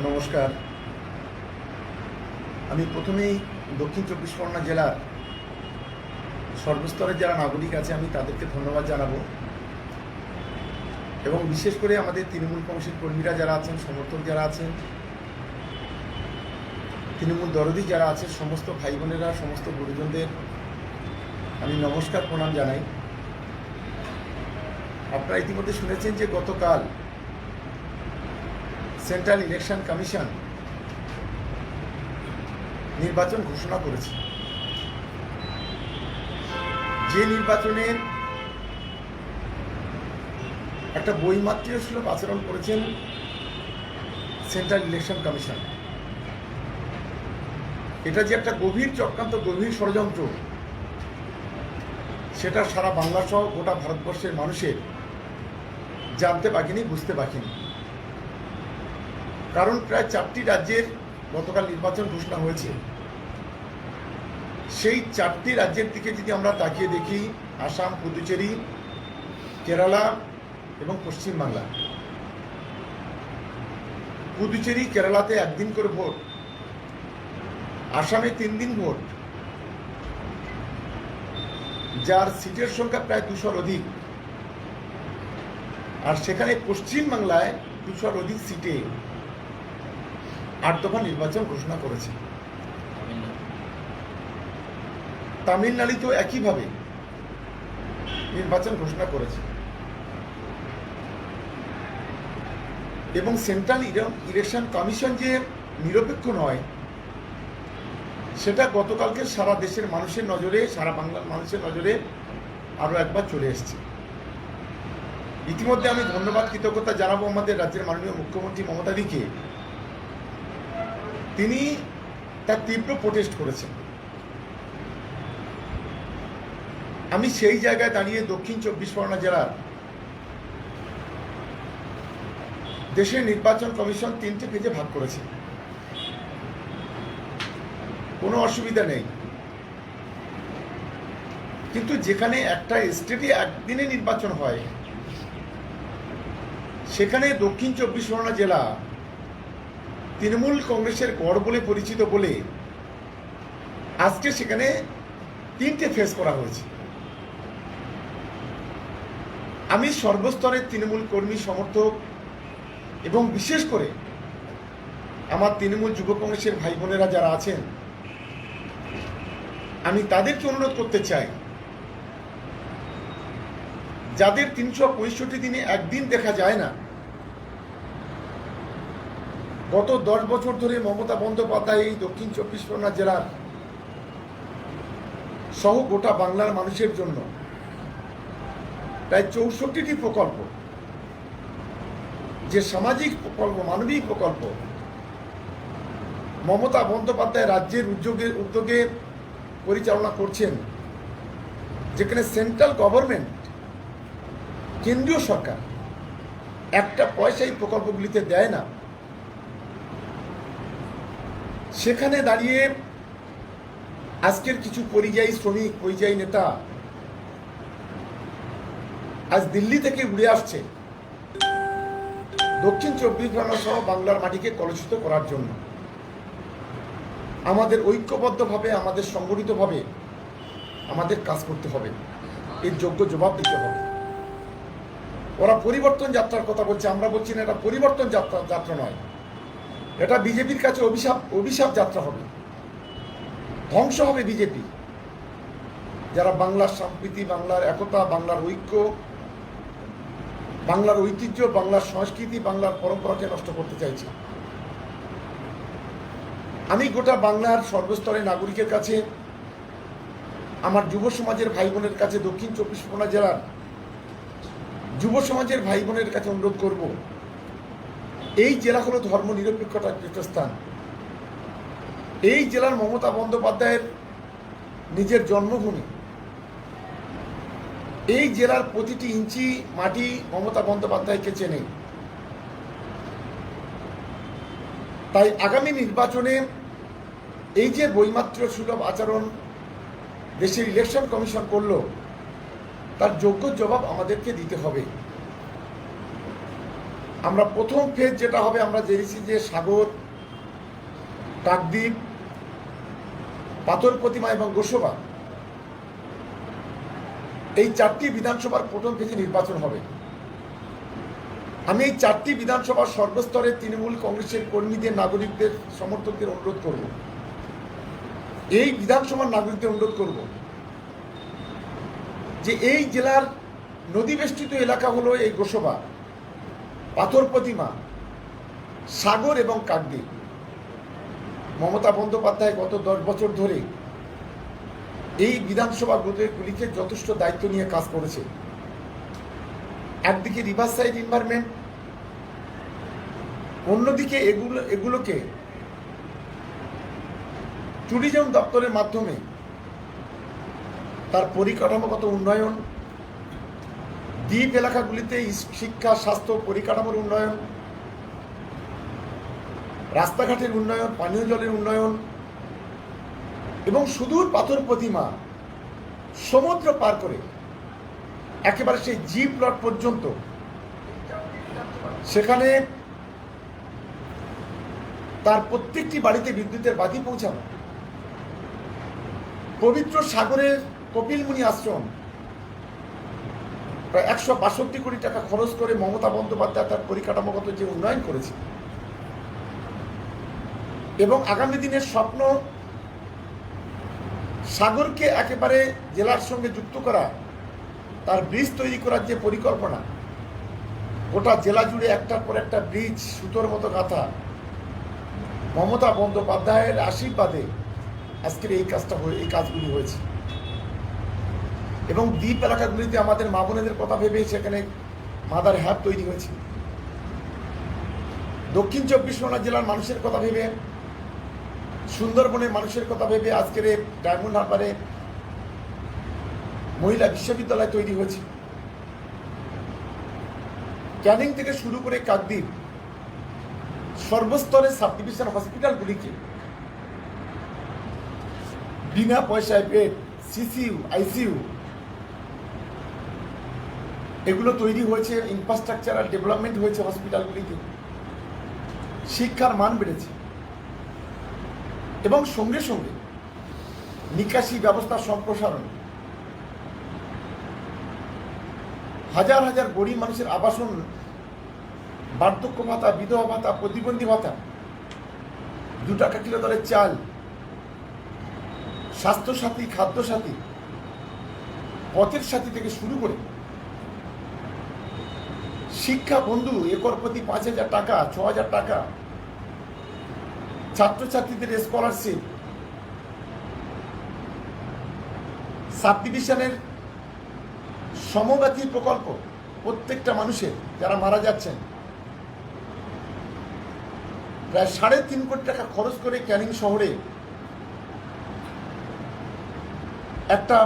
নমস্কার। আমি প্রথমেই দক্ষিণ চব্বিশ পরগনা জেলার সর্বস্তরের যারা নাগরিক আছে আমি তাদেরকে ধন্যবাদ জানাবো, এবং বিশেষ করে আমাদের তৃণমূল কংগ্রেসের কর্মীরা যারা আছেন, সমর্থক যারা আছেন, তৃণমূল দরদি যারা আছে, সমস্ত ভাই বোনেরা, সমস্ত গুরুজনদের আমি নমস্কার প্রণাম জানাই। আপনারা ইতিমধ্যে শুনেছেন যে গতকাল সেন্ট্রাল ইলেকশন কমিশন নির্বাচন ঘোষণা করেছে। যে নির্বাচনের একটা বৈমাত্রীয় সুলভ আচরণ করেছেন সেন্ট্রাল ইলেকশন কমিশন, এটা যে একটা গভীর চক্রান্ত, গভীর ষড়যন্ত্র, সেটা সারা বাংলা সহ গোটা ভারতবর্ষের মানুষের জানতে বাকিনি, বুঝতে বাকিনি। কারণ প্রায় 4টি রাজ্যের গতকাল নির্বাচন ঘোষণা হয়েছে। সেই 4টি রাজ্যের দিকে যদি আমরা তাকিয়ে দেখি, আসাম, পুদুচেরি, কেরালা এবং পশ্চিমবাংলা। পুদুচেরি, কেরালাতে 1 দিন করে ভোট, আসামে 3 দিন ভোট, যার সিটের সংখ্যা প্রায় 200-র অধিক। আর সেখানে পশ্চিমবাংলায় 200-র অধিক সিটে 8 দফা নির্বাচন ঘোষণা করেছে। তামিলনাড়ুতেও একইভাবে নির্বাচন ঘোষণা করেছে। এবং সেন্ট্রাল ইলেকশন কমিশন যে নিরপেক্ষ নয়, সেটা গতকালকে সারা দেশের মানুষের নজরে, সারা বাংলার মানুষের নজরে আরও একবার চলে এসেছে। ইতিমধ্যে আমি ধন্যবাদ, কৃতজ্ঞতা জানাবো আমাদের রাজ্যের মাননীয় মুখ্যমন্ত্রী মমতা দিকে। তিনি তার তীব্র প্রোটেস্ট করেছেন। আমি সেই জায়গায় দাঁড়িয়ে দক্ষিণ চব্বিশ পরগনা জেলার দেশের নির্বাচন কমিশন 3টে পেজে ভাগ করেছে, কোনো অসুবিধা নেই। কিন্তু যেখানে একটা স্টেটে একদিনে নির্বাচন হয়, সেখানে দক্ষিণ চব্বিশ পরগনা জেলা তৃণমূল কংগ্রেসের গড় বলে পরিচিত বলে আজকে সেখানে 3টে ফেজ করা হয়েছে। আমি সর্বস্তরের তৃণমূল কর্মী, সমর্থক এবং বিশেষ করে আমার তৃণমূল যুব কংগ্রেসের ভাই বোনেরা যারা আছেন, আমি তাদেরকে অনুরোধ করতে চাই, যাদের 365 দিনে একদিন দেখা যায় না, গত 10 বছর ধরে মমতা বন্দ্যোপাধ্যায় এই দক্ষিণ চব্বিশ পরগনা জেলার সহ গোটা বাংলার মানুষের জন্য প্রায় 64টি প্রকল্প, যে সামাজিক প্রকল্প, মানবিক প্রকল্প মমতা বন্দ্যোপাধ্যায় রাজ্যের উদ্যোগে পরিচালনা করছেন, যেখানে সেন্ট্রাল গভর্নমেন্ট, কেন্দ্রীয় সরকার একটা পয়সা এই প্রকল্পগুলিতে দেয় না, সেখানে দাঁড়িয়ে আজকের কিছু পরিযায়ী শ্রমিক, পরিযায়ী নেতা আজ দিল্লি থেকে উড়ে আসছে দক্ষিণ চব্বিশ পরগনা সহ বাংলার মাটিকে কলুষিত করার জন্য। আমাদের ঐক্যবদ্ধভাবে, আমাদের সংগঠিতভাবে আমাদের কাজ করতে হবে, এর যোগ্য জবাব দিতে হবে। ওরা পরিবর্তন যাত্রার কথা বলছে, আমরা বলছি না এটা পরিবর্তন যাত্রা নয়, এটা বিজেপির কাছে অভিশাপ যাত্রা হবে, ধ্বংস হবে বিজেপি, যারা বাংলার সম্প্রীতি, বাংলার একতা, বাংলার ঐক্য, বাংলার ঐতিহ্য, বাংলার সংস্কৃতি, বাংলার পরম্পরাকে নষ্ট করতে চাইছে। আমি গোটা বাংলার সর্বস্তরের নাগরিকের কাছে, আমার যুব সমাজের ভাই বোনের কাছে, দক্ষিণ চব্বিশ পরগনা জেলার যুব সমাজের ভাই বোনের কাছে অনুরোধ করব, এই জেলা হলো ধর্ম নিরপেক্ষতার পীঠস্থান। এই জেলার মমতা বন্দ্যোপাধ্যায়ের নিজের জন্মভূমি। এই জেলার প্রতিটি ইঞ্চি মাটি মমতা বন্দ্যোপাধ্যায়কে চেনে। তাই আগামী নির্বাচনে এই যে বৈমাত্র্য সুলভ আচরণ দেশের ইলেকশন কমিশন করলো, তার যোগ্য জবাব আমাদেরকে দিতে হবে। আমরা প্রথম ফেজ যেটা হবে আমরা জেনেছি যে সাগর, কাকদ্বীপ, পাথর প্রতিমা এবং গোসবা এই 4টি বিধানসভার প্রথম ফেজে নির্বাচন হবে। আমি এই 4টি বিধানসভার সর্বস্তরের তৃণমূল কংগ্রেসের কর্মীদের, নাগরিকদের, সমর্থকদের অনুরোধ করব, এই বিধানসভার নাগরিকদের অনুরোধ করব যে এই জেলার নদীবেষ্টিত এলাকা হলো এই গোসবা, পাথর প্রতিমা, সাগর এবং কাকদ্বীপ। মমতা বন্দ্যোপাধ্যায় গত 10 বছর ধরে এই বিধানসভাগুলিকে যথেষ্ট দায়িত্ব নিয়ে কাজ করেছে। একদিকে রিভার সাইড এনভায়রনমেন্ট, অন্যদিকে এগুলোকে ট্যুরিজম দপ্তরের মাধ্যমে তার পরিকাঠামোগত উন্নয়ন, দ্বীপ এলাকাগুলিতে শিক্ষা, স্বাস্থ্য, পরিকাঠামোর উন্নয়ন, রাস্তাঘাটের উন্নয়ন, পানীয় জলের উন্নয়ন এবং সুদূর পাথর প্রতিমা সমুদ্র পার করে একেবারে সেই জি প্লট পর্যন্ত সেখানে তার প্রত্যেকটি বাড়িতে বিদ্যুতের বাতি পৌঁছানো, পবিত্র সাগরের কপিলমুনি আশ্রম প্রায় 162 কোটি টাকা খরচ করে মমতা বন্দ্যোপাধ্যায় তার পরিকাঠামোগত যে উন্নয়ন করেছে এবং আগামী দিনের স্বপ্ন সাগরকে একেবারে জেলার সঙ্গে যুক্ত করা, তার ব্রিজ তৈরি করার যে পরিকল্পনা, গোটা জেলা জুড়ে একটার পর একটা ব্রিজ সুতোর মতো গাঁথা, মমতা বন্দ্যোপাধ্যায়ের আশীর্বাদে আজকের এই কাজগুলি হয়েছে। এবং দ্বীপ এলাকাগুলিতে আমাদের মা বোনেদের কথা ভেবে সেখানে মাদার হ্যাব তৈরি হয়েছে। দক্ষিণ 24 পরগনা জেলার মানুষের কথা ভেবে, সুন্দরবনের মানুষের কথা ভেবে আজকের ডায়মন্ড হারবারে মহিলা বিশ্ববিদ্যালয় তৈরি হয়েছে। ক্যানিং থেকে শুরু করে কাকদ্বীপ সর্বস্তরের সাব ডিভিশন হসপিটালগুলিকে বিনা পয়সায় বেড, সিসিইউ, আইসিইউ এগুলো তৈরি হয়েছে, ইনফ্রাস্ট্রাকচারাল ডেভেলপমেন্ট হয়েছে হসপিটালগুলিতে, শিক্ষার মান বেড়েছে এবং সঙ্গে সঙ্গে নিকাশি ব্যবস্থার সম্প্রসারণ, হাজার হাজার গরিব মানুষের আবাসন, বার্ধক্য ভাতা, বিধবা ভাতা, প্রতিবন্ধী ভাতা, 2 টাকা কিলো দরের চাল, স্বাস্থ্যসাথী, খাদ্যসাথী, পথের সাথী থেকে শুরু করে শিক্ষা বন্ধু একর প্রতি 5,000 টাকা, 6,000 টাকা, ছাত্রছাত্রীদের স্কলারশিপ, সাব ডিভিশনের সমব্যথী প্রকল্প, প্রত্যেকটা মানুষের যারা মারা যাচ্ছেন প্রায় 3.5 কোটি টাকা খরচ করে ক্যানিং শহরে একটা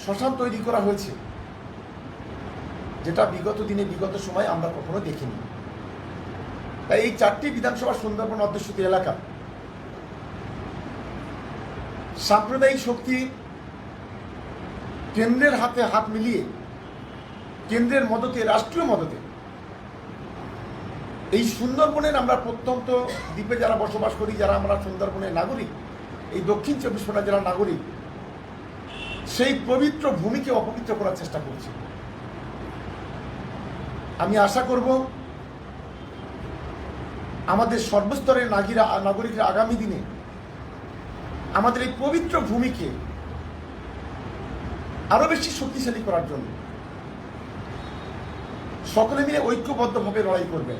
শ্মশান তৈরি করা হয়েছে, যেটা বিগত দিনে, বিগত সময় আমরা কখনো দেখিনি। তাই এই 4টি বিধানসভা সুন্দরবন অধ্যুষিত এলাকা সাম্প্রদায়িক শক্তি কেন্দ্রের হাতে হাত মিলিয়ে, কেন্দ্রের মদতে, রাষ্ট্রীয় মদতে এই সুন্দরবনের আমরা প্রত্যন্ত দ্বীপে যারা বসবাস করি, যারা আমরা সুন্দরবনের নাগরিক, এই দক্ষিণ 24 পরগনা জেলার নাগরিক, সেই পবিত্র ভূমিকে অপবিত্র করার চেষ্টা করছি। আমি আশা করব আমাদের সর্বস্তরের নাগরিকরা আগামী দিনে আমাদের এই পবিত্র ভূমিকে আরো বেশি শক্তিশালী করার জন্য সকলে মিলে ঐক্যবদ্ধভাবে লড়াই করবেন।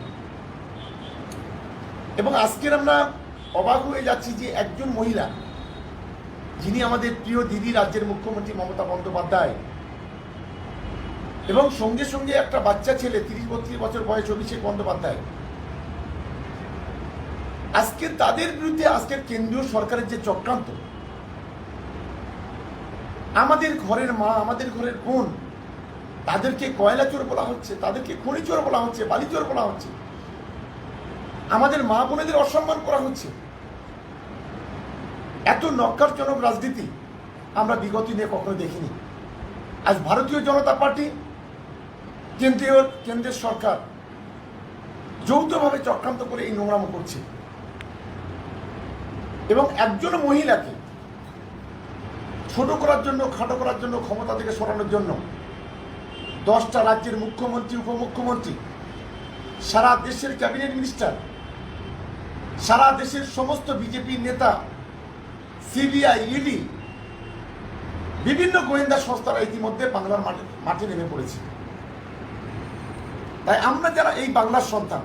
এবং আজকের আমরা অবাক হয়ে যাচ্ছি যে একজন মহিলা, যিনি আমাদের প্রিয় দিদি, রাজ্যের মুখ্যমন্ত্রী মমতা বন্দ্যোপাধ্যায়, এবং সঙ্গে সঙ্গে একটা বাচ্চা ছেলে 30-32 বছর বয়স অভিষেক বন্দ্যোপাধ্যায়, আজকে তাদের বিরুদ্ধে আজকের কেন্দ্রীয় সরকারের যে চক্রান্ত, আমাদের ঘরের মা, আমাদের ঘরের বোন, তাদেরকে কয়লা চোর বলা হচ্ছে, তাদেরকে খনি চোর বলা হচ্ছে, বালি চোর বলা হচ্ছে, আমাদের মা বোনেদের অসম্মান করা হচ্ছে। এত নক্কারজনক রাজনীতি আমরা বিগত দিনে কখনো দেখিনি। আজ ভারতীয় জনতা পার্টি, কেন্দ্রের সরকার যৌথভাবে চক্রান্ত করে এই নোংরামো করছে এবং একজন মহিলাকে ছোট করার জন্য, খাটো করার জন্য, ক্ষমতা থেকে সরানোর জন্য 10টা রাজ্যের মুখ্যমন্ত্রী, উপমুখ্যমন্ত্রী, সারা দেশের ক্যাবিনেট মিনিস্টার, সারা দেশের সমস্ত বিজেপির নেতা, সিবিআই, ইডি, বিভিন্ন গোয়েন্দা সংস্থারা ইতিমধ্যে বাংলার মাঠে নেমে পড়েছে। তাই আমরা যারা এই বাংলার সন্তান,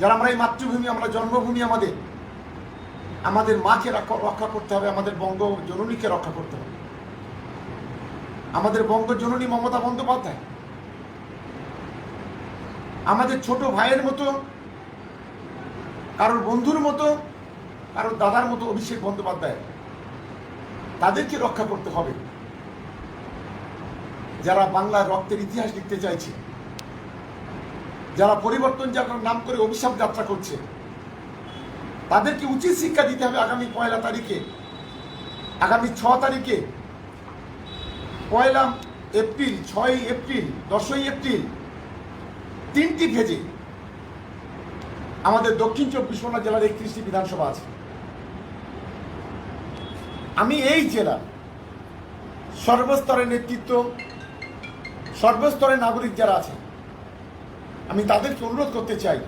যারা আমরা এই মাতৃভূমি, আমরা জন্মভূমি, আমাদের মাকে রক্ষা করতে হবে, আমাদের বঙ্গ জননীকে রক্ষা করতে হবে, আমাদের বঙ্গ জননী মমতা বন্দ্যোপাধ্যায়, আমাদের ছোট ভাইয়ের মতো, কারোর বন্ধুর মতো, কারোর দাদার মতো অভিষেক বন্দ্যোপাধ্যায়, তাদেরকে রক্ষা করতে হবে। যারা বাংলার রক্তের ইতিহাস লিখতে চাইছে, যারা পরিবর্তন যাত্রার নাম করে অভিশাপ যাত্রা করছে, তাদেরকে উচিত শিক্ষা দিতে হবে। আগামী 1 তারিখে, আগামী 6 তারিখে, 1 এপ্রিল, 6 এপ্রিল, 10 এপ্রিল, 3টি ফেজে আমাদের দক্ষিণ 24 পরগনা জেলার 31টি বিধানসভা আছে। আমি এই জেলার সর্বস্তরের নেতৃত্ব, সর্বস্তরের নাগরিক যারা আছে, আমি তাদেরকে অনুরোধ করতে চাই,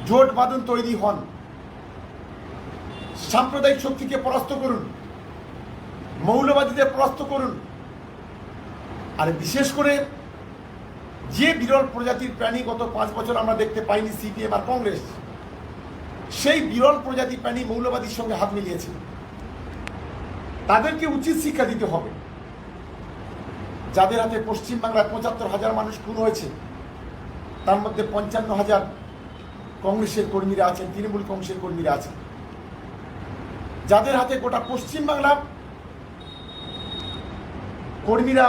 জোট বাঁধন তৈরি হন, সাম্প্রদায়িক শক্তিকে পরাস্ত করুন, মৌলবাদীদের পরাস্ত করুন। আর বিশেষ করে যে বিরল প্রজাতির প্রাণী গত 5 বছর আমরা দেখতে পাইনি সিপিএম আর কংগ্রেস, সেই বিরল প্রজাতির প্রাণী মৌলবাদীর সঙ্গে হাত মিলিয়েছে, তাদেরকে উচিত শিক্ষা দিতে হবে। যাদের হাতে পশ্চিমবাংলায় 75,000 মানুষ খুন হয়েছে, তার মধ্যে 55,000 কংগ্রেসের কর্মীরা আছেন, তৃণমূল কংগ্রেসের কর্মীরা আছেন। যাদের হাতে গোটা পশ্চিমবাংলা কর্মীরা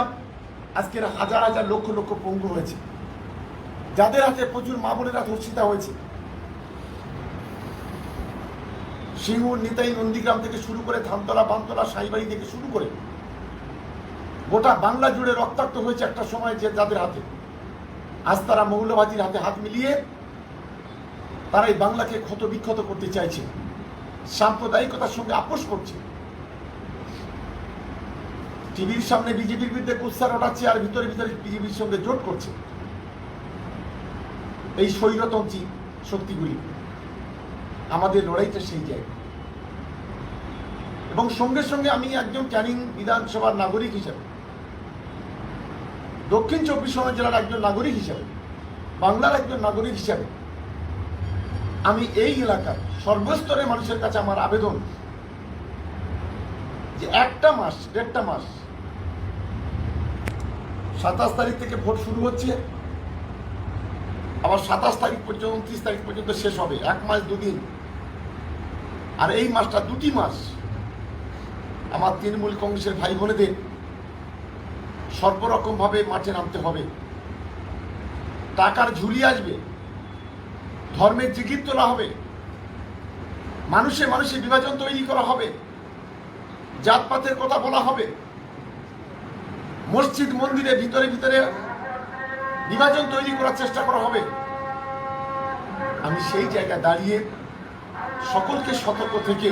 আজকের হাজার হাজার লক্ষ লক্ষ পঙ্গু হয়েছে, যাদের হাতে প্রচুর মা বোনেরা ধর্ষিতা হয়েছে, সিঙ্গুর, নিতাই, নন্দীগ্রাম থেকে শুরু করে ধানতলা, বানতলা, সাইবাড়ি থেকে শুরু করে গোটা বাংলা জুড়ে রক্তাক্ত হয়েছে একটা সময়, যে যাদের হাতে, আজ তারা মৌলবাদীর হাতে হাত মিলিয়ে তারা এই বাংলাকে ক্ষত বিক্ষত করতে চাইছে, সাম্প্রদায়িকতার সঙ্গে আপোষ করছে, টিভির সামনে বিজেপির বিরুদ্ধে কুৎসার ওঠাচ্ছে আর ভিতরে ভিতরে বিজেপির সঙ্গে জোট করছে। এই স্বৈরতন্ত্রী শক্তিগুলি, আমাদের লড়াইটা সেই জায়গা। এবং সঙ্গে সঙ্গে আমি একজন ক্যানিং বিধানসভার নাগরিক হিসেবে, দক্ষিণ 24 পরগনা জেলার একজন নাগরিক হিসেবে, বাংলার একজন নাগরিক হিসেবে, আমি এই এলাকার সর্বস্তরের মানুষের কাছে আমার আবেদন যে 1 মাস, 1.5 মাস, 27 তারিখ থেকে ভোট শুরু হচ্ছে, আবার 27 তারিখ পর্যন্ত, 29 তারিখ পর্যন্ত শেষ হবে, 1 মাস 2 দিন। আর এই মাসটা 2টি মাস আমার তৃণমূল কংগ্রেসের ভাই বোনেদের সর্বরকমভাবে মাঠে নামতে হবে। টাকার ঝুলি আসবে, ধর্মের জিগির তোলা হবে, মানুষে মানুষে বিভাজন তৈরি করা হবে, জাতপাতের কথা বলা হবে, মসজিদ মন্দিরে ভিতরে ভিতরে বিভাজন তৈরি করার চেষ্টা করা হবে। আমি সেই জায়গায় দাঁড়িয়ে সকলকে সতর্ক থেকে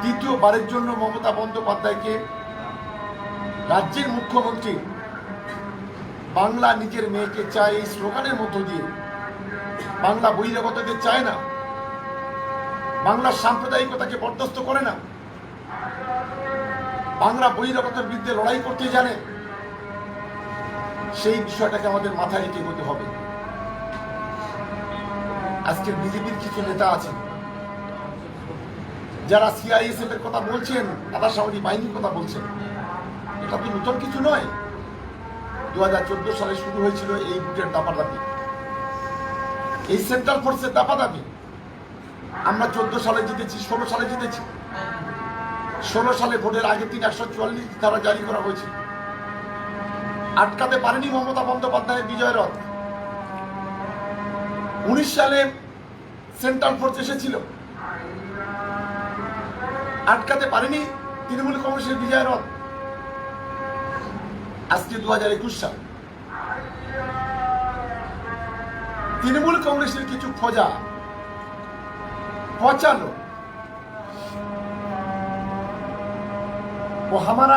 3য়বারের জন্য মমতা বন্দ্যোপাধ্যায়কে রাজ্যের মুখ্যমন্ত্রী বাংলা নিজের মেয়েকে চায় এই স্লোগানের মধ্য দিয়ে, বাংলা বহিরাগতদের চায় না, বাংলার সাম্প্রদায়িকতাকে বরদাস্ত করে না, বাংলা বহিরাগতের বিরুদ্ধে লড়াই করতে জানে, সেই বিষয়টাকে আমাদের মাথায় রেখে এগোতে হবে। আজকের বিজেপির কিছু নেতা আছেন যারা সিআইএসএফ এর কথা বলছেন, আধা সামরিক বাহিনীর কথা বলছেন, এটা তো নতুন কিছু নয়। 2014 সালে শুরু হয়েছিল এই ভোটের দাপাদাপি, এই সেন্ট্রাল ফোর্সের দাপাদাপি। আমরা 14 সালে জিতেছি, 16 সালে জিতেছি। 16 সালে ভোটের আগের দিন 144 ধারা জারি করা হয়েছে, আটকাতে পারেনি মমতা বন্দ্যোপাধ্যায়ের বিজয় রথ। 19 সালে সেন্ট্রাল ফোর্স এসেছিল, আটকাতে পারেনি তৃণমূল কংগ্রেসের বিজয় রথ। আজকে 2021 সাল, तृणमूल कांग्रेसेर किछु खोजा पचा लोग वो हमारा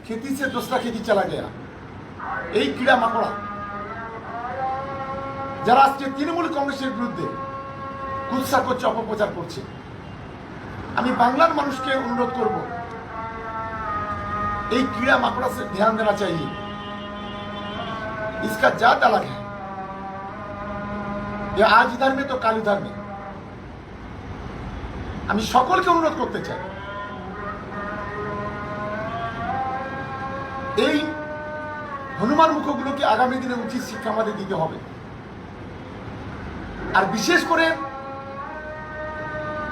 खेती से दूसरा खेती चला गया। এই कीड़ा माकड़ा যারা আজকে তৃণমূল কংগ্রেসের বিরুদ্ধে কুৎসা করছে, অপপ্রচার করছে, আমি বাংলার মানুষকে অনুরোধ করব এই कीड़ा माकड़ा से ध्यान देना चाहिए। इसका जात अलग है, ये आज इधर में तो काल इधर में। আমি সকলকে অনুরোধ করতে চাই এই হনুমান মুখগুলোকে আগামী দিনে উচিত শিক্ষা আমাদের দিতে হবে। আর বিশেষ করে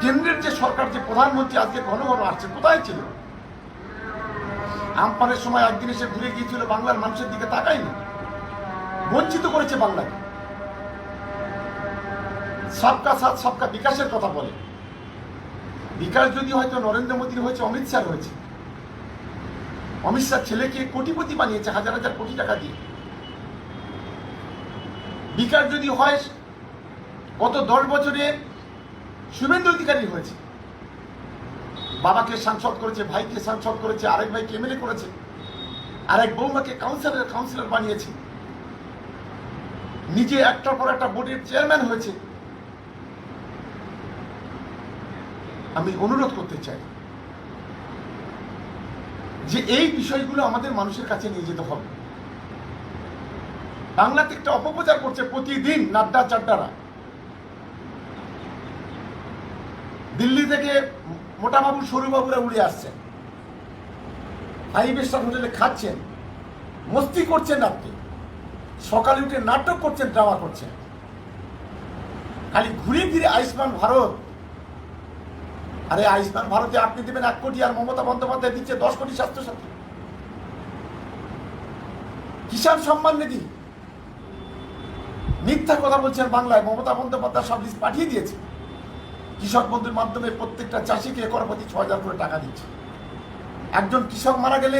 কেন্দ্রের যে সরকার, যে প্রধানমন্ত্রী আজকে ঘন ঘন আসছে, কোথায় ছিল? আমপানের সময় একদিন এসে ঘুরে গিয়েছিল, বাংলার মানুষের দিকে তাকায়নি, বঞ্চিত করেছে বাংলাকে। সবকা সাথ সবকা বিকাশের কথা বলে। বিকাশ যদি হয়তো নরেন্দ্র মোদীর হয়েছে, অমিত শাহ হয়েছে। অমিত শাহ ছেলেকে কোটিপতি বানিয়েছে হাজার হাজার কোটি টাকা দিয়ে। বিকাশ যদি হয় গত 10 বছরে শুভেন্দু অধিকারী হয়েছে। বাবাকে সাংসদ করেছে, ভাইকে সাংসদ করেছে, আরেক ভাইকে এমএলএ করেছে, আরেক বৌমাকে কাউন্সিলর বানিয়েছে, নিজে একটার পর একটা বোর্ডের চেয়ারম্যান হয়েছে। আমি অনুরোধ করতে চাই যে এই বিষয়গুলো আমাদের মানুষের কাছে নিয়ে যেতে হবে। বাংলাতে একটা অপপ্রচার করছে প্রতিদিন নাড্ডা চাড্ডারা। দিল্লি থেকে মোটাবাবু সরুবাবুরা উড়ে আসছেন, 5 স্টার হোটেলে খাচ্ছেন, মস্তি করছেন, রাত্রে সকালে উঠে নাটক করছেন, ড্রামা করছেন। খালি ঘুরে ফিরে আয়ুষ্মান ভারত। আরে আয়ুষ্মান ভারতে আপনি দেবেন 1 কোটি, আর মমতা বন্দ্যোপাধ্যায় দিচ্ছে 10 কোটি স্বাস্থ্যসাথী। কিষাণ সম্মান নিধি মিথ্যা কথা বলছেন বাংলায়। মমতা বন্দ্যোপাধ্যায় সব লিস্ট পাঠিয়ে দিয়েছে। কৃষক বন্ধুর মাধ্যমে প্রত্যেকটা চাষিকে একর প্রতি 6,000 করে টাকা দিচ্ছে। একজন কৃষক মারা গেলে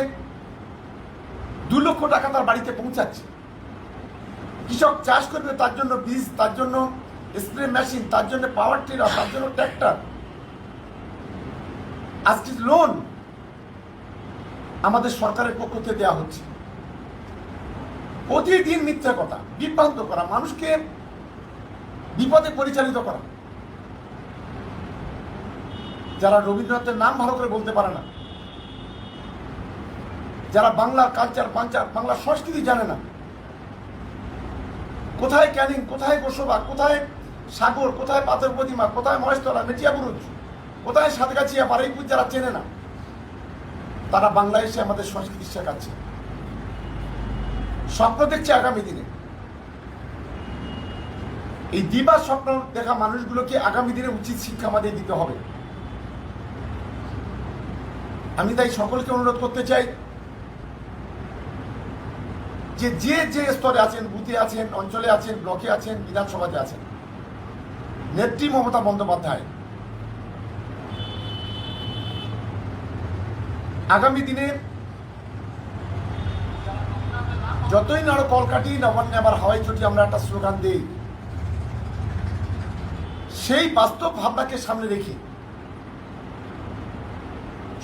2 লক্ষ টাকা তার বাড়িতে পৌঁছাচ্ছে। কৃষক চাষ করবে, তার জন্য বীজ, তার জন্য স্প্রে মেশিন, তার জন্য পাওয়ার টিলার, তার জন্য ট্র্যাক্টর, আজকে লোন আমাদের সরকারের পক্ষ থেকে দেওয়া হচ্ছে। প্রতিদিন মিথ্যা কথা, বিভ্রান্ত করা, মানুষকে বিপদে পরিচালিত করা। যারা রবীন্দ্রনাথের নাম ভালো করে বলতে পারে না, যারা বাংলার কালচার, বাংলার সংস্কৃতি জানে না, কোথায় ক্যানিং, কোথায় গোসবা, কোথায় সাগর, কোথায় পাথর প্রতিমা, কোথায় মহেশতলা, মেটিয়াবুরুজ, কোথায় সাতগাছিয়া, বারুইপুর, যারা চেনে না, তারা বাংলায় এসে আমাদের সংস্কৃতি শেখাচ্ছে। স্বপ্ন দেখছে আগামী দিনে। এই দিবা স্বপ্ন দেখা মানুষগুলোকে আগামী দিনে উচিত শিক্ষা আমাদের দিতে হবে। আমি তাই সকলকে অনুরোধ করতে চাই যে যে স্তরে আছেন, বুথে আছেন, অঞ্চলে আছেন, ব্লকে আছেন, বিধানসভাতে আছেন, নেত্রী মমতা বন্দ্যোপাধ্যায় আগামী দিনে যতই না কলকাঠি নবান্নে আবার হাওয়াই ছুটি আমরা একটা স্লোগান দিই, সেই বাস্তব ভাবনাকে সামনে রেখে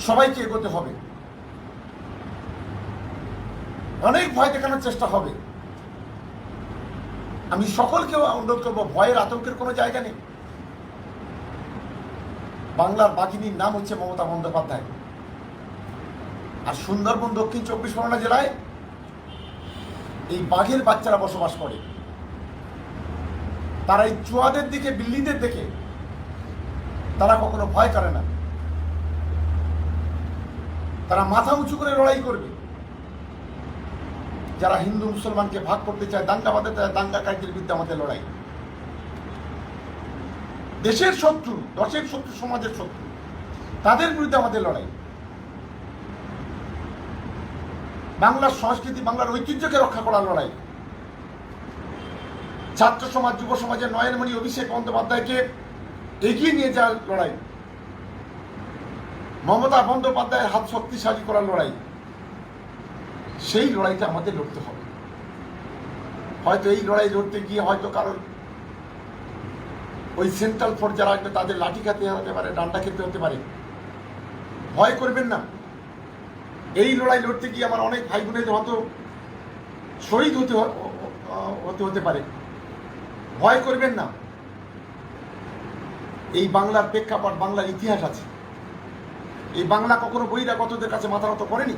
সবাইকে এগোতে হবে। অনেক ভয় দেখানোর চেষ্টা হবে। আমি সকলকে অনুরোধ করবো, ভয়ের আতঙ্কের কোনো জায়গা নেই। বাংলার বাঘিনীর নাম হচ্ছে মমতা বন্দ্যোপাধ্যায়। আর সুন্দরবন দক্ষিণ 24 পরগনা জেলায় এই বাঘের বাচ্চারা বসবাস করে। তারা এই চুয়াদের দিকে, বিল্লিদের দিকে তারা কখনো ভয় করে না। তারা মাথা উঁচু করে লড়াই করবে। যারা হিন্দু মুসলমানকে ভাগ করতে চায়, দাঙ্গা বাঁধাতে চায়, দাঙ্গাকারীদের বিরুদ্ধে আমাদের লড়াই। দেশের শত্রু, দশের শত্রু, সমাজের শত্রু, তাদের বিরুদ্ধে আমাদের লড়াই। বাংলার সংস্কৃতি, বাংলার ঐতিহ্যকে রক্ষা করার লড়াই। ছাত্র সমাজ, যুব সমাজের নয়নমণি অভিষেক বন্দ্যোপাধ্যায়কে এগিয়ে নিয়ে যাওয়ার লড়াই। মমতা বন্দ্যোপাধ্যায়ের হাত শক্তিশালী করার লড়াই। সেই লড়াইটা আমাদের লড়তে হবে। হয়তো এই লড়াই লড়তে গিয়ে হয়তো কারোর ওই সেন্ট্রাল ফোর্স যারা আসবে তাদের লাঠি খেতে হতে পারে, ডান্ডা খেতে হতে পারে। ভয় করবেন না। এই লড়াই লড়তে গিয়ে আমার অনেক ভাই বোনের হয়তো শহীদ হতে পারে। ভয় করবেন না। এই বাংলার প্রেক্ষাপট, বাংলার ইতিহাস আছে। এই বাংলা কখনো বহিরাগতদের কাছে মাথা নত করেনি।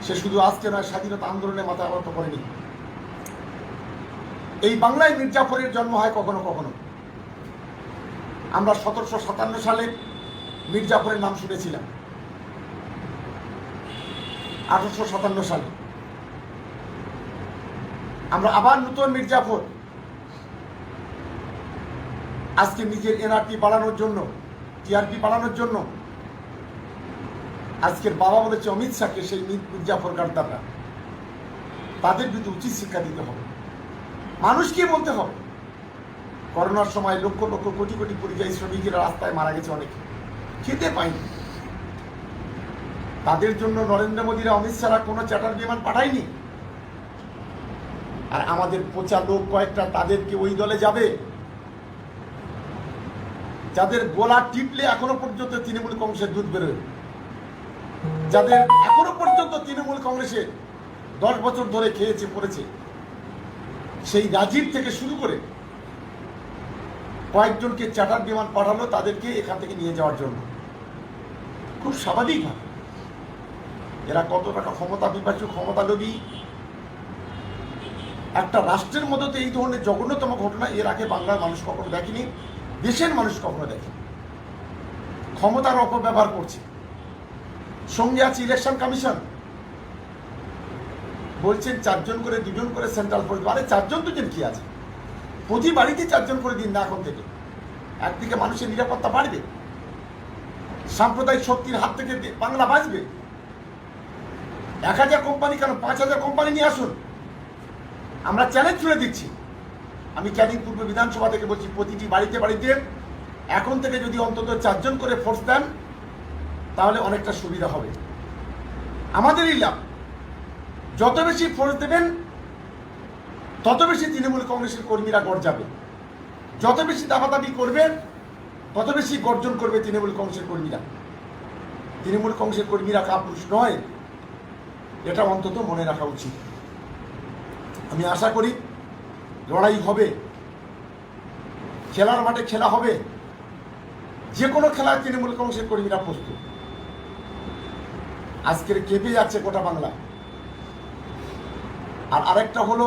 সে শুধু আজকে নয়, স্বাধীনতা আন্দোলনে মাথা নত করেনি। এই বাংলায় মির্জাফরের জন্ম হয় কখনো কখনো। আমরা 1757 সালে মির্জাফরের নাম শুনেছিলাম। 1857 সালে আমরা আবার নতুন মির্জাফর আজকে নিজের এনআরপি বাড়ানোর জন্য, টিআরপি বাড়ানোর জন্য আজকের বাবা বলেছে অমিত শাহকে, সেই মির্জাফর গাদ্দাররা, তাদের বিরুদ্ধে উচিত শিক্ষা দিতে হবে। মানুষকে বলতে হবে। করোনার সময় লক্ষ লক্ষ কোটি কোটি পরিযায়ী শ্রমিকেরা রাস্তায় মারা গেছে, অনেকে খেতে পায়নি। তাদের জন্য নরেন্দ্র মোদীরা, অমিত শাহরা কোনো চ্যাটার বিমান পাঠায়নি। আর আমাদের পচা লোক কয়েকটা তাদেরকে ওই দলে যাবে যাদের গোলা টিপলে এখনো পর্যন্ত তৃণমূল কংগ্রেসের দুধ বেরোয়, যাদের এখনো পর্যন্ত তৃণমূল কংগ্রেসে 10 বছর ধরে খেয়েছে পড়েছে। সেই রাজীব থেকে শুরু করে কয়েকজনকে চার্টার বিমান পাঠালো তাদেরকে এখান থেকে নিয়ে যাওয়ার জন্য। খুব স্বাভাবিকভাবে এরা কত টাকা ক্ষমতা বিভাজ্য, ক্ষমতা লোভী। একটা রাষ্ট্রের মধ্যে এই ধরনের জঘন্যতম ঘটনা এর আগে বাংলার মানুষ কখনো দেখেনি, দেশের মানুষ কখনো দেখেনি। ক্ষমতার অপব্যবহার করছে। সঙ্গে আছে ইলেকশন কমিশন, বলছেন 4 জন করে, 2 জন করে সেন্ট্রাল ফোর্স। আরে 4 জন 2 জন কি আছে, প্রতি বাড়িতে 4 জন করে দিন না এখন থেকে। একদিকে মানুষের নিরাপত্তা বাড়বে, সাম্প্রদায়িক শক্তির হাত থেকে বাংলা বাঁচবে। 1000 কোম্পানি কেন, 5000 কোম্পানি নিয়ে আসুন। আমরা চ্যালেঞ্জ ছুড়ে দিচ্ছি। আমি ক্যানিং পূর্ব বিধানসভা থেকে বলছি, প্রতিটি বাড়িতে বাড়িতে এখন থেকে যদি অন্তত 4 জন করে ফোর্স দেন তাহলে অনেকটা সুবিধা হবে। আমাদেরই লাভ। যত বেশি ফোর্স দেবেন তত বেশি তৃণমূল কংগ্রেসের কর্মীরা গর্জাবে। যত বেশি দাবাদাবি করবেন তত বেশি গর্জন করবে তৃণমূল কংগ্রেসের কর্মীরা। তৃণমূল কংগ্রেসের কর্মীরা কাপুরুষ নয়, এটা অন্তত মনে রাখা উচিত। আমি আশা করি লড়াই হবে, খেলার মাঠে খেলা হবে। যে কোনো খেলায় তৃণমূল কংগ্রেসের কর্মীরা প্রস্তুত। আজকের কেঁপে যাচ্ছে গোটা বাংলা। আর আরেকটা হলো,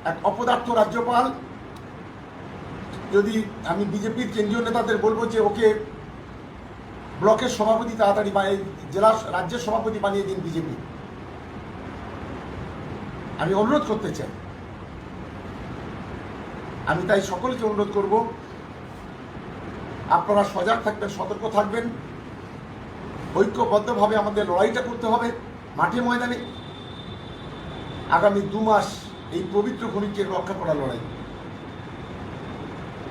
এক অপদার্থ রাজ্যপাল, যদি আমি বিজেপির কেন্দ্রীয় নেতাদের বলবো যে ওকে ব্লকের সভাপতি তাড়াতাড়ি বা জেলা রাজ্যের সভাপতি বানিয়ে দিন বিজেপি। আমি অনুরোধ করতে চাই। আমি তাই সকলকে অনুরোধ করব, আপনারা সজাগ থাকবেন, সতর্ক থাকবেন। ঐক্যবদ্ধভাবে আমাদের লড়াইটা করতে হবে মাঠে ময়দানে। আগামী 2 মাস এই পবিত্র ভূমিকে রক্ষা করার লড়াই।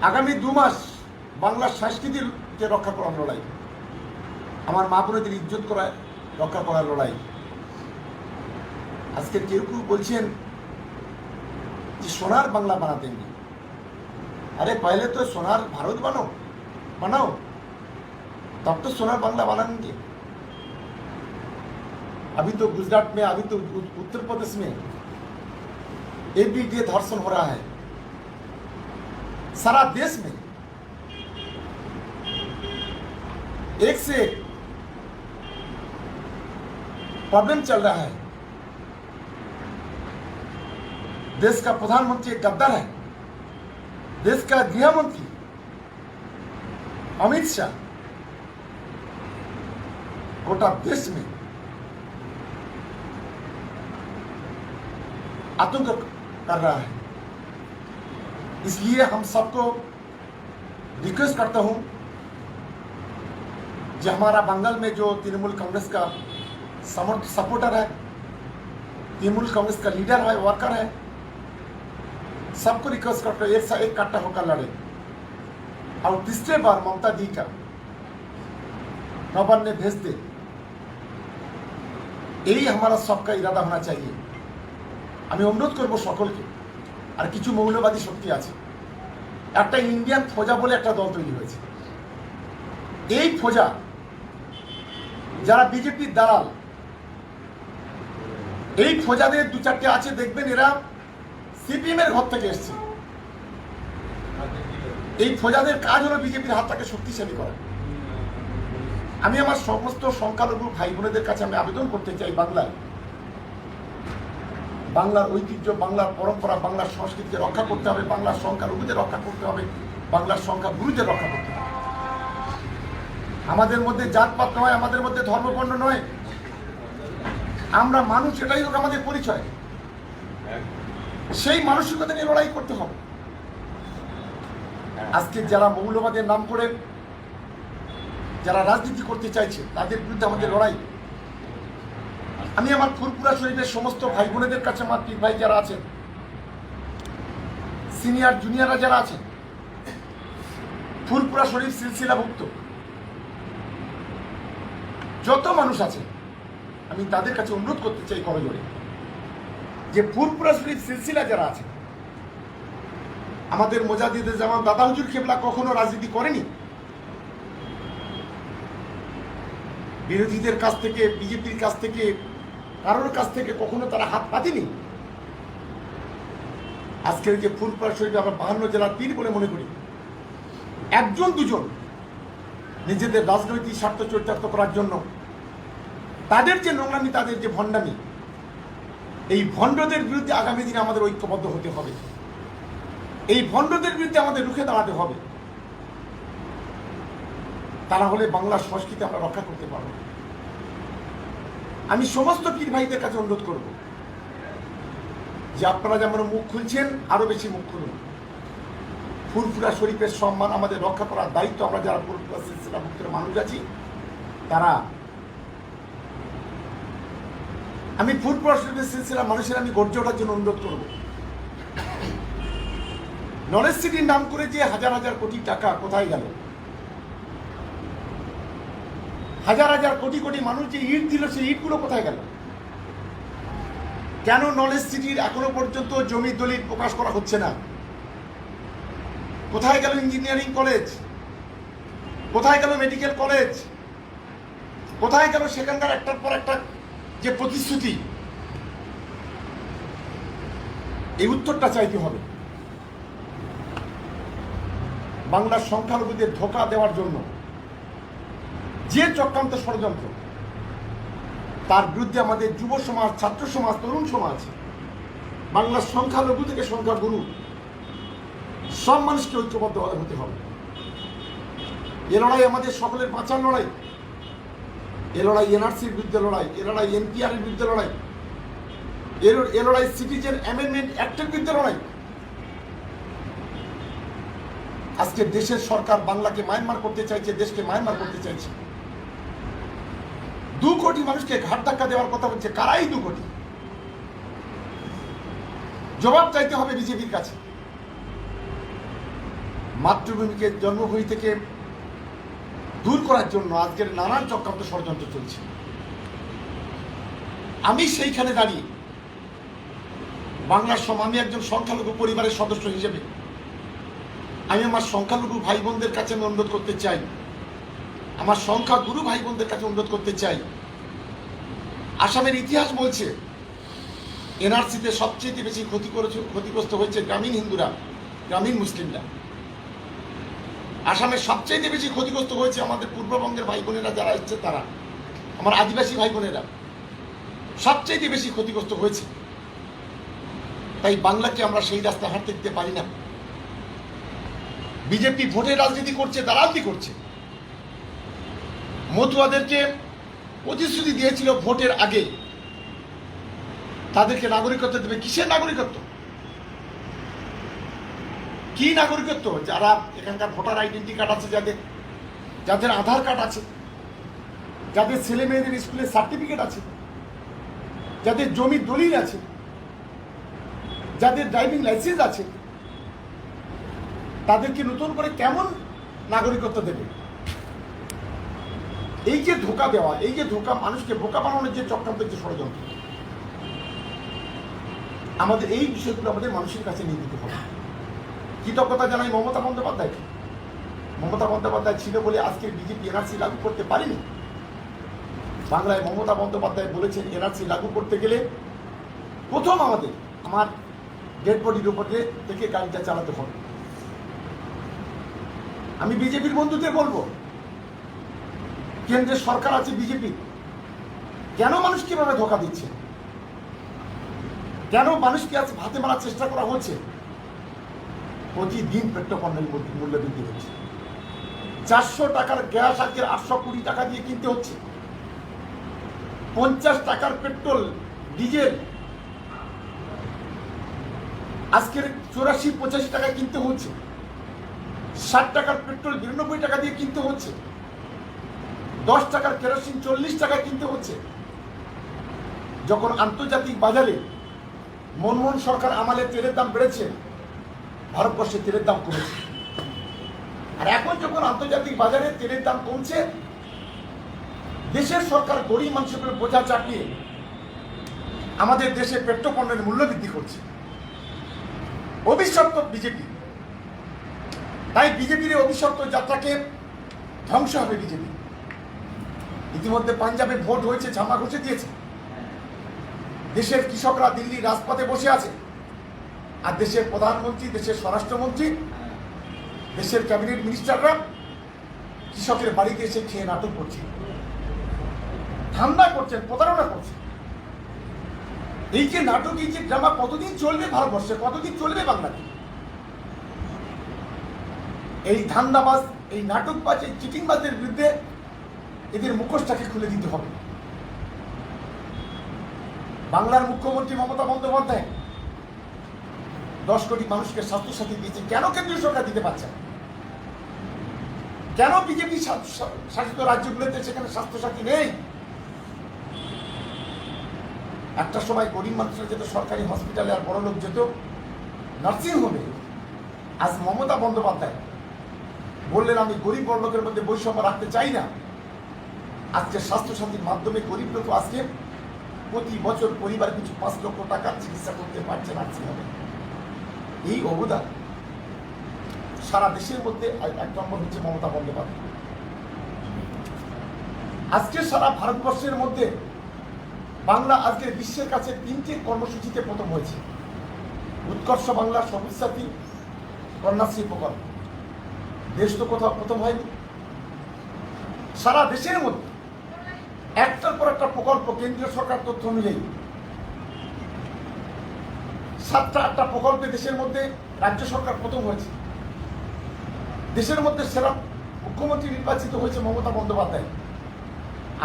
আগামী 2 মাস বাংলার সংস্কৃতিকে রক্ষা করার লড়াই। আমার মা বোনদের ইজ্জত করায় রক্ষা করার লড়াই। আজকে কেউ কেউ বলছেন যে সোনার বাংলা বানাতে নেই। अरे पहले तो सोनार भारत बनाओ तब तो सोनार बांग्ला बनाएंगे। अभी तो गुजरात में, अभी तो उत्तर प्रदेश में एवरीडे धर्षण हो रहा है। सारा देश में एक से एक प्रॉब्लम चल रहा है। देश का प्रधानमंत्री एक गद्दार है। देश का गृह मंत्री अमित शाह गोटा देश में आतंक कर रहा है। इसलिए हम सबको रिक्वेस्ट करता हूं, जो हमारा बंगाल में जो तृणमूल कांग्रेस का सपोर्टर है, तृणमूल कांग्रेस का लीडर है, वर्कर है, सबको रिक्वेस्ट करते हैं एक कट्टा होकर लड़े। और तीसरे बार ममता दी का नवान्ने भेज दे। यही हमारा सबका इरादा होना चाहिए। আমি অনুরোধ করব সকলকে। আর কিছু মৌলবাদী শক্তি আছে একটা ইন্ডিয়ান ফৌজা বলে একটা দল তৈরি হয়েছে। এই ফৌজা যারা বিজেপির দালাল, এই ফৌজাদের দু চারটে আছে, দেখবেন এরা সিপিএম এর ঘর থেকে এসছে। এই ফৌজাদের কাজ হলো বিজেপির হাতটাকে শক্তিশালী করা। আমি আমার সমস্ত সংখ্যালঘু ভাই বোনেদের কাছে আমি আবেদন করতে চাই, বাংলার ঐতিহ্য, বাংলার পরম্পরা, বাংলার সংস্কৃতিকে রক্ষা করতে হবে, বাংলার সংখ্যালঘুদের রক্ষা করতে হবে, বাংলার সংখ্যাগুরুদের রক্ষা করতে হবে। আমাদের মধ্যে জাতপাত নয়, আমাদের মধ্যে ধর্মবর্ণ নয়, আমরা মানুষ, এটাই হোক আমাদের পরিচয়। সেই মানসিকতা নিয়ে লড়াই করতে হবে। আজকে যারা মৌলবাদের নাম করে যারা রাজনীতি করতে চাইছে, তাদের বিরুদ্ধে আমাদের লড়াই। আমি আমার ফুরপুরা শরীফের সমস্ত ভাই বোনেদের কাছে, আমার পীর ভাই যারা আছেন, সিনিয়র জুনিয়ররা যারা আছেন, ফুরপুরা শরীফ সিলসিলাভুক্ত যত মানুষ আছে, আমি তাদের কাছে অনুরোধ করতে চাই করজোড়ে, যে ফুরপুরা শরীফ সিলসিলা যারা আছে, আমাদের মোজাদ্দিদে জামান দাদা হুজুর কেবলা কখনো রাজনীতি করেনি। বিরোধীদের কাছ থেকে, বিজেপির কাছ থেকে, কারোর কাছ থেকে কখনো তারা হাত পাতেনি। আজকের যে ফুরপুরা শরীফ আমরা 52 জেলার পীর বলে মনে করি, একজন দুজন নিজেদের রাজনৈতিক স্বার্থ চরিতার্থ করার জন্য তাদের যে নোংরামি, তাদের যে ভণ্ডামি, এই ভণ্ডদের বিরুদ্ধে আগামী দিনে আমাদের ঐক্যবদ্ধ হতে হবে। এই ভণ্ডদের বিরুদ্ধে আমাদের রুখে দাঁড়াতে হবে। তারা হলে বাংলার সংস্কৃতি আমরা রক্ষা করতে পারব। আমি সমস্ত পীর ভাইদের কাছে অনুরোধ করব যে আপনারা যেমন মুখ খুলছেন, আরো বেশি মুখ খুলুন। ফুরফুরা শরীফের সম্মান আমাদের রক্ষা করার দায়িত্ব আমরা যারা ফুরফুরা সিলসিলাভুক্ত মানুষ আছি তারা। আমি ফুরফুরা শরীফের সিলসিলা মানুষের আমি গর্জে ওঠার জন্য অনুরোধ করব। নলেজ সিটির নাম করে যে হাজার হাজার কোটি টাকা কোথায় গেল? হাজার হাজার কোটি কোটি মানুষ যে ইট দিল, সেই ইটগুলো কোথায় গেল? কেন নলেজ সিটির এখনো পর্যন্ত জমি দলিল প্রকাশ করা হচ্ছে না? কোথায় গেল ইঞ্জিনিয়ারিং কলেজ? কোথায় গেল মেডিকেল কলেজ? কোথায় গেল সেখানকার একটার পর একটা যে প্রতিশ্রুতি? এই উত্তরটা চাইতে হবে। বাংলার সংখ্যালঘুদের ধোঁকা দেওয়ার জন্য যে চক্রান্ত ষড়যন্ত্র, তার বিরুদ্ধে আমাদের যুব সমাজ, ছাত্র সমাজ, তরুণ সমাজ, বাংলার সংখ্যালঘু থেকে সংখ্যাগুরু সব মানুষকে ঐক্যবদ্ধ হতে হবে। এ লড়াই আমাদের সকলের বাঁচার লড়াই। এ লড়াই এনআরসির বিরুদ্ধে লড়াই, এ লড়াই এনপিআর এর বিরুদ্ধে লড়াই, এ লড়াই সিটিজেন অ্যামেন্ডমেন্ট অ্যাক্টের বিরুদ্ধে লড়াই। আজকে দেশের সরকার বাংলাকে মায়ানমার করতে চাইছে, দেশকে মায়ানমার করতে চাইছে। 2 কোটি মানুষকে ঘাট ধাক্কা দেওয়ার কথা বলছে। কারাই 2 কোটি? জবাব চাইতে হবে বিজেপির কাছে। মাতৃভূমিকে জন্মভূমি থেকে দূর করার জন্য আজকের নানান চক্রান্ত ষড়যন্ত্র চলছে। আমি সেইখানে দাঁড়িয়ে বাংলার আমি একজন সংখ্যালঘু পরিবারের সদস্য হিসেবে আমি আমার সংখ্যালঘু ভাই বোনদের কাছে আমি অনুরোধ করতে চাই, আমার সংখ্যাগুরু ভাই বোনদের কাছে অনুরোধ করতে চাই। আসামের ইতিহাস বলছে এনআরসিতে সবচেয়ে বেশি ক্ষতিগ্রস্ত হয়েছে গ্রামীণ হিন্দুরা, গ্রামীণ মুসলিমরা। আসামের সবচেয়ে বেশি ক্ষতিগ্রস্ত হয়েছে আমাদের পূর্ববঙ্গের ভাই বোনেরা যারা এসছে, তারা আমার আদিবাসী ভাই বোনেরা সবচেয়ে বেশি ক্ষতিগ্রস্ত হয়েছে। তাই বাংলাকে আমরা সেই রাস্তায় হাঁটতে দিতে পারি না। বিজেপি ভোটের রাজনীতি করছে, দালালি করছে। মতুয়াদেরকে প্রতিশ্রুতি দিয়েছিল ভোটের আগে তাদেরকে নাগরিকত্ব দেবে। কিসের নাগরিকত্ব? কি নাগরিকত্ব? যারা এখানকার ভোটার আইডেন্টি কার্ড আছে, যাদের আধার কার্ড আছে, যাদের ছেলে মেয়েদের স্কুলের সার্টিফিকেট আছে, যাদের জমির দলিল আছে, যাদের ড্রাইভিং লাইসেন্স আছে, তাদেরকে নতুন করে কেমন নাগরিকত্ব দেবে? এই যে ধোঁকা দেওয়া, এই যে ধোঁকা, মানুষকে বোকা বানানোর যে চক্রান্তের যে ষড়যন্ত্র, আমাদের এই বিষয়গুলো আমাদের মানুষের কাছে নিয়ে দিতে হবে। কৃতজ্ঞতা জানাই মমতা বন্দ্যোপাধ্যায়। মমতা বন্দ্যোপাধ্যায় ছিল বলে আজকে বিজেপি এনআরসি লাগু করতে পারেনি। বাংলায় মমতা বন্দ্যোপাধ্যায় বলেছেন এনআরসি লাগু করতে গেলে প্রথম আমার ডেড বডির উপরে থেকে গাড়িটা চালাতে হবে। আমি বিজেপির বন্ধুদের বলবো, কেন্দ্রের সরকার আছে বিজেপি, কেন মানুষ কিভাবে ধোকা দিচ্ছে, কেন মানুষকে আজ ভাতে মারার চেষ্টা করা হচ্ছে। প্রতিদিন পেট্রোপণ্যের মূল্য বৃদ্ধি হচ্ছে। 400 টাকার গ্যাস আজকে 820 টাকা দিয়ে কিনতে হচ্ছে। 50 টাকার পেট্রোল ডিজেল আজকের 84-85 টাকায় কিনতে হচ্ছে। 60 টাকার পেট্রোল 92 টাকা দিয়ে কিনতে হচ্ছে। 10 টাকার কেরোসিন 40 টাকায় কিনতে হচ্ছে। যখন আন্তর্জাতিক বাজারে মনমোহন সরকার আমলে তেলের দাম বেড়েছে, ভারতবর্ষে তেলের দাম কমেছে। আর এখন যখন আন্তর্জাতিক বাজারে তেলের দাম কমছে, দেশের সরকার গরিব মানুষের উপরে বোঝা চাপিয়ে আমাদের দেশে পেট্রোপণ্যের মূল্য বৃদ্ধি করছে। অভিশপ্ত বিজেপি, তাই বিজেপির অভিশপ্ত যাত্রাকে ধ্বংস হবে বিজেপি। ইতিমধ্যে পাঞ্জাবে ভোট হয়েছে, ঝামা ঘষে দিয়েছে। দেশের কৃষকরা দিল্লির রাজপথে বসে আছে, আর দেশের প্রধানমন্ত্রী, দেশের স্বরাষ্ট্রমন্ত্রী, দেশের ক্যাবিনেট মিনিস্টাররা কৃষকের বাড়িতে এসে খেয়ে নাটক করছে, ধান্দা করছেন, প্রতারণা করছে। এই যে নাটক, এই যে ড্রামা কতদিন চলবে ভারতবর্ষে, কতদিন চলবে বাংলাতে? এই ধান্দাবাজ, এই নাটকবাজ, এই চিটিংবাজদের বিরুদ্ধে এদের মুখোশটাকে খুলে দিতে হবে। বাংলার মুখ্যমন্ত্রী মমতা বন্দ্যোপাধ্যায় 10 কোটি মানুষকে স্বাস্থ্যসাথী দিয়েছে, কেন কেন্দ্রীয় সরকার দিতে পারছে না? কেন বিজেপি শাসিত রাজ্যগুলোতে সেখানে স্বাস্থ্যসাথী নেই? একটা সময় গরিব মানুষরা যেত সরকারি হসপিটালে, আর বড় লোক যেত নার্সিং হোমে। আজ মমতা বন্দ্যোপাধ্যায় বললেন, আমি গরিব বড় লোকের মধ্যে বৈষম্য রাখতে চাই না। আজকে স্বাস্থ্যসাথীর মাধ্যমে গরিব লোক আজকে প্রতি বছর পরিবার কিছু 5 লক্ষ টাকার চিকিৎসা করতে পারছে নার্সিং হোমে। এই অবদান সারা দেশের মধ্যে 1 নম্বর হচ্ছে মমতা বন্দ্যোপাধ্যায়। আজকে সারা ভারতবর্ষের মধ্যে বাংলা আজকে বিশ্বের কাছে 3টে কর্মসূচিতে প্রথম হয়েছে। উৎকর্ষ বাংলা, সবুজ সাথী, কন্যাশ্রী প্রকল্প। দেশ তো কোথাও প্রথম হয়নি। সারা দেশের মধ্যে একটার পর একটা প্রকল্প, কেন্দ্রীয় সরকার তথ্য অনুযায়ী 7টা-8টা প্রকল্পে দেশের মধ্যে রাজ্য সরকার প্রথম হয়েছে। দেশের মধ্যে সেরা মুখ্যমন্ত্রী নির্বাচিত হয়েছে মমতা বন্দ্যোপাধ্যায়।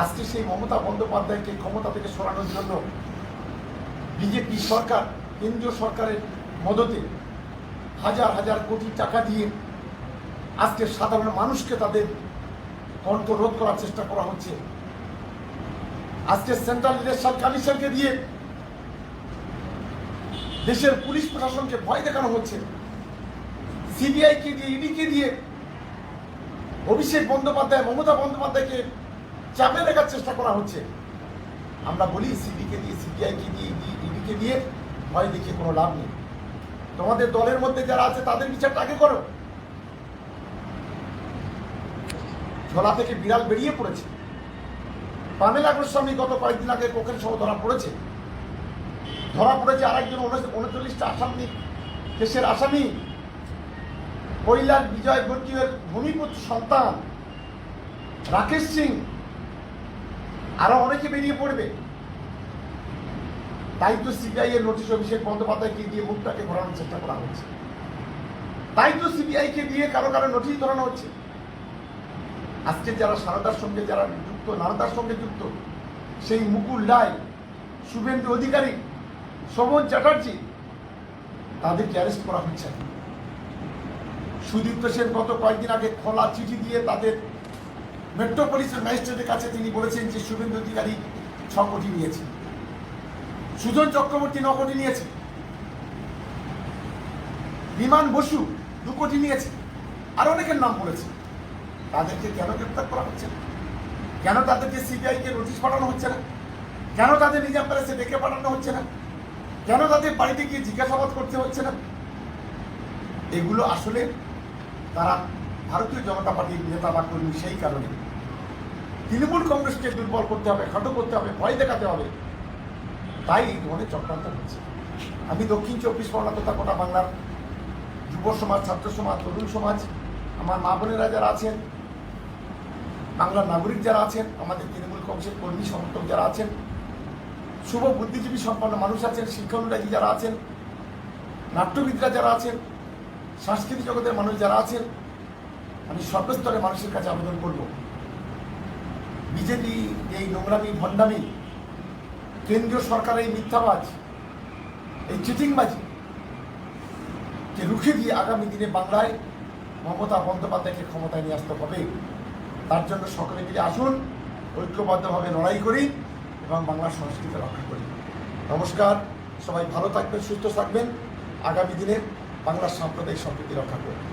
আজকে সেই মমতা বন্দ্যোপাধ্যায়কে ক্ষমতা থেকে সরানোর জন্য বিজেপি সরকার, কেন্দ্রীয় সরকারের মদতে হাজার হাজার কোটি টাকা দিয়ে আজকে সাধারণ মানুষকে তাদের কণ্ঠ রোধ করার চেষ্টা করা হচ্ছে। আজকে সেন্ট্রাল ইলেকশন কমিশনকে দিয়ে দেশের পুলিশ প্রশাসনকে ভয় দেখানো হচ্ছে। সিবিআইকে দিয়ে, ইডিকে দিয়ে অভিষেক বন্দ্যোপাধ্যায়, মমতা বন্দ্যোপাধ্যায়কে চাপে রাখার চেষ্টা করা হচ্ছে। আমরা বলি, সিবিকে দিয়ে, সিবিআইকে দিয়ে, ইডিকে দিয়ে ভয় দেখিয়ে কোনো লাভ নেই। তোমাদের দলের মধ্যে যারা আছে তাদের বিচারটা আগে করো। ঝোলা থেকে বিড়াল বেরিয়ে পড়েছে। পামেলা গোস্বামী গত কয়েকদিন আগে কোকেন সহ ধরা পড়েছে। আরেকজন 39টা আসামি কেসের আসামি কৈলাস বিজয় বর্গীয়ের ভূমিপুত্র সন্তান রাকেশ সিং, আরো অনেকে বেরিয়ে পড়বে। তাই তো সিবিআই এর নোটিশ অভিষেক বন্দ্যোপাধ্যায়কে দিয়ে মুখটাকে ঘোরানোর চেষ্টা করা হচ্ছে। তাই তো সিবিআই কে দিয়ে কারো কারো নোটিশ ধরানো হচ্ছে। আজকে যারা সারদার সঙ্গে যারা যুক্ত, নারদার সঙ্গে যুক্ত, সেই মুকুল রায়, শুভেন্দু অধিকারী, শোভন চ্যাটার্জি, তাদেরকে অ্যারেস্ট করা হচ্ছে। সুদীপ্ত সেন গত কয়েকদিন আগে খোলা চিঠি দিয়ে তাদের মেট্রোপলিটন ম্যাজিস্ট্রেটের কাছে তিনি বলেছেন যে শুভেন্দু অধিকারী 6 কোটি নিয়েছে, সুজন চক্রবর্তী 9 কোটি নিয়েছে, বিমান বসু 2 কোটি নিয়েছে, আর অনেকের নাম বলেছে। তাদেরকে কেন গ্রেপ্তার করা হচ্ছে না? কেন তাদেরকে সিবিআই কে নোটিশ পাঠানো হচ্ছে না? কেন তাদের নিজাম প্যালেসে ডেকে পাঠানো হচ্ছে না? কেন তাদের বাড়িতে গিয়ে জিজ্ঞাসাবাদ করতে হচ্ছে না? এগুলো আসলে তারা ভারতীয় জনতা পার্টির নেতা বা কর্মী, সেই কারণে তৃণমূল কংগ্রেসকে দুর্বল করতে হবে, খাটো করতে হবে, ভয় দেখাতে হবে, তাই এই ধরনের চক্রান্ত হচ্ছে। আমি দক্ষিণ 24 পরগনা তথা গোটা বাংলার যুব সমাজ, ছাত্র সমাজ, তরুণ সমাজ, আমার মা বোনেরা যারা আছেন, বাংলার নাগরিক যারা আছেন, আমাদের তৃণমূল কংগ্রেসের কর্মী সমর্থক যারা আছেন, শুভ বুদ্ধিজীবী সম্পন্ন মানুষ আছেন, শিক্ষা অনুরাগী যারা আছেন, নাট্যবিদরা যারা আছেন, সাংস্কৃতিক জগতের মানুষ যারা আছেন, আমি সর্বস্তরের মানুষের কাছে আবেদন করব, বিজেপি এই নোংরামি ভণ্ডামি, কেন্দ্রীয় সরকারের এই মিথ্যাবাজ, এই চিটিংবাজি কে রুখে দিয়ে আগামী দিনে বাংলায় মমতা বন্দ্যোপাধ্যায়কে ক্ষমতায় নিয়ে আসতে হবে। তার জন্য সকলে মিলে আসুন, ঐক্যবদ্ধভাবে লড়াই করি এবং বাংলার সংস্কৃতি রক্ষা করি। নমস্কার, সবাই ভালো থাকবেন, সুস্থ থাকবেন, আগামী দিনে বাংলার সাম্প্রদায়িক সম্প্রীতি রক্ষা করবেন।